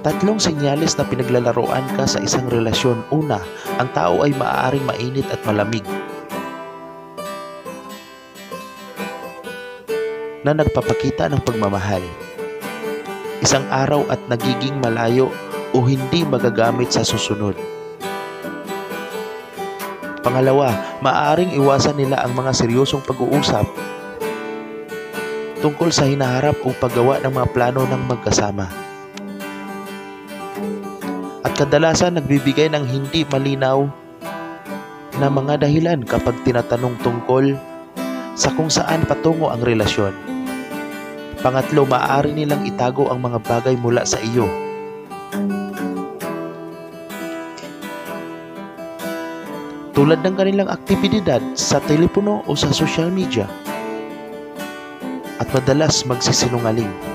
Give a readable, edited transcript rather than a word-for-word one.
Tatlong senyales na pinaglalaroan ka sa isang relasyon. Una, ang tao ay maaaring mainit at malamig, na nagpapakita ng pagmamahal. Isang araw at nagiging malayo o hindi magagamit sa susunod. Pangalawa, maaaring iwasan nila ang mga seryosong pag-uusap tungkol sa hinaharap o paggawa ng mga plano ng magkasama. At kadalasan nagbibigay ng hindi malinaw na mga dahilan kapag tinatanong tungkol sa kung saan patungo ang relasyon. Pangatlo, maaari nilang itago ang mga bagay mula sa iyo. Tulad ng kanilang aktibidad sa telepono o sa social media. At madalas magsisinungaling.